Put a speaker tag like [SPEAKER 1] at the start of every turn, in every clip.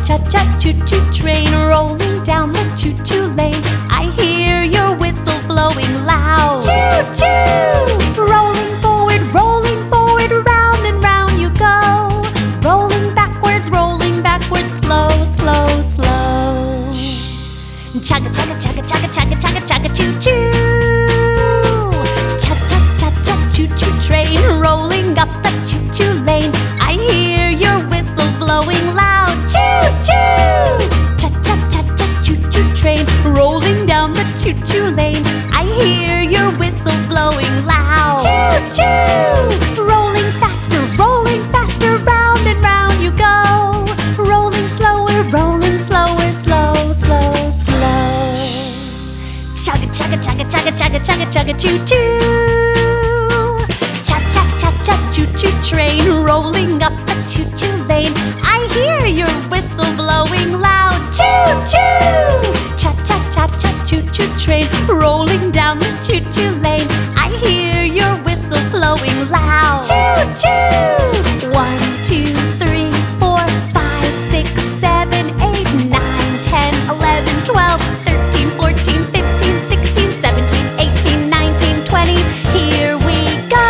[SPEAKER 1] cha-cha, choo-choo train rolling down the choo-choo lane. I hear your whistle blowing loud. Choo-choo! Rolling forward, round and round you go. Rolling backwards, slow, slow, slow. Chugga, chugga, chugga, chugga, chugga, chugga, chugga, choo-choo. Cha-cha-cha-cha, choo-choo train rolling up the choo-choo lane. I hear your whistle blowing loud. Choo-choo! Cha-cha-cha-cha, choo-choo train rolling down the choo-choo lane. I hear your whistle blowing loud. Choo-choo! Rolling faster, round and round you go. Rolling slower, slow, slow, slow. Chugga, chugga, chugga, chugga, chugga, chugga, chugga, choo-choo. Cha-cha-cha-cha, choo-choo train rolling up the choo-choo lane. I hear your whistle blowing loud. Choo-choo! Cha-cha-cha-cha, choo-choo train rolling down the choo-choo lane. I hear your whistle blowing loud. Choo-choo! 1, 2, 3, 4, 5, 6, 7, 8, 9, 10, 11, 12, 13, 14, 15, 16, 17, 18, 19, 20. Here we go!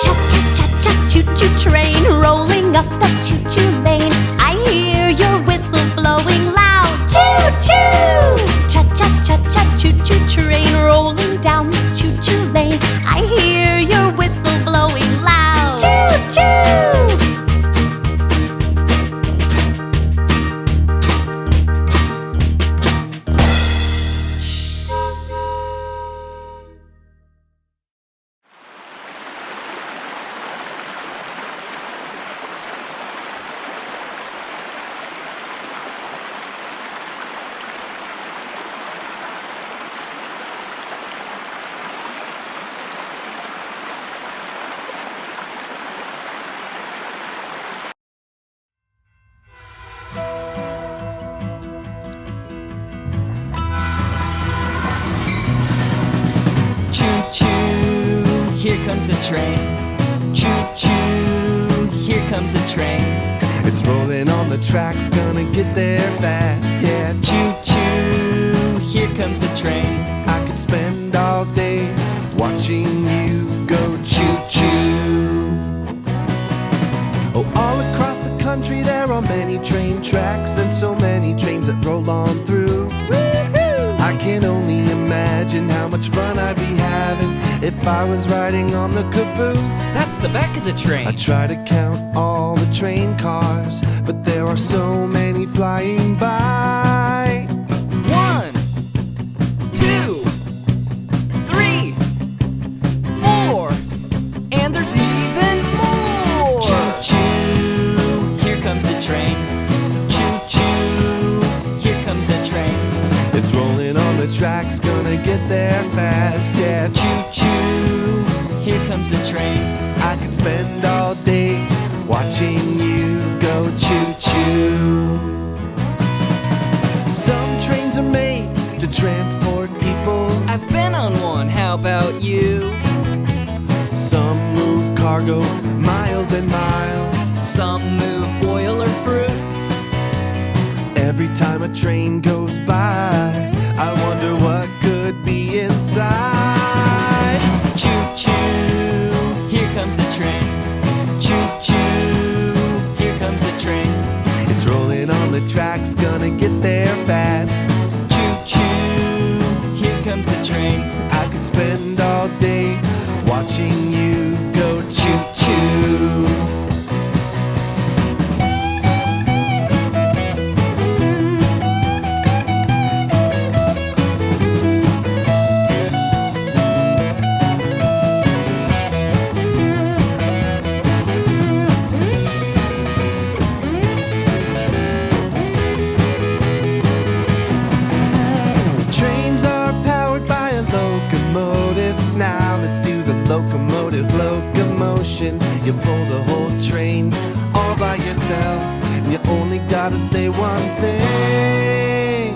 [SPEAKER 1] Cha-cha-cha-cha, choo-choo train rolling up the choo-choo lane. I hear your whistle blowing loud. Choo-choo! Cha-cha-cha-cha, choo-choo train rolling down the choo-choo lane. I hear your whistle blowing loud. Choo-choo!
[SPEAKER 2] Choo-choo, here comes a train. Choo-choo, here comes a train.
[SPEAKER 3] It's rolling on the tracks, gonna get there fast, yeah.
[SPEAKER 2] Choo-choo, here comes a train.
[SPEAKER 3] I could spend all day watching you go choo-choo. Oh, all across the country there are many train tracks and so many trains that roll on through. I can only imagine how much fun I'd be having if I was riding on the caboose.
[SPEAKER 2] That's the back of the train.
[SPEAKER 3] I try to count all the train cars, but there are so many flying by.
[SPEAKER 2] 1, 2, 3, 4, and there's even more. Choo-choo, here comes a train. Choo-choo, here comes a train.
[SPEAKER 3] It's rolling on the tracks, gonna get there fast, yeah.
[SPEAKER 2] Choo-choo, here comes a train.
[SPEAKER 3] I could spend all day watching you go choo-choo. Some trains are made to transport people.
[SPEAKER 2] I've been on one, how about you?
[SPEAKER 3] Some move cargo miles and miles.
[SPEAKER 2] Some move oil or fruit.
[SPEAKER 3] Every time a train goes by, I wonder what could be inside.
[SPEAKER 2] Choo-choo, here comes a train. Choo-choo, here comes a train.
[SPEAKER 3] It's rolling on the tracks, gonna get there fast.
[SPEAKER 2] Choo-choo, here comes a train.
[SPEAKER 3] I could spend all day watching you go choo-choo. You pull the whole train all by yourself, and you only gotta say one thing.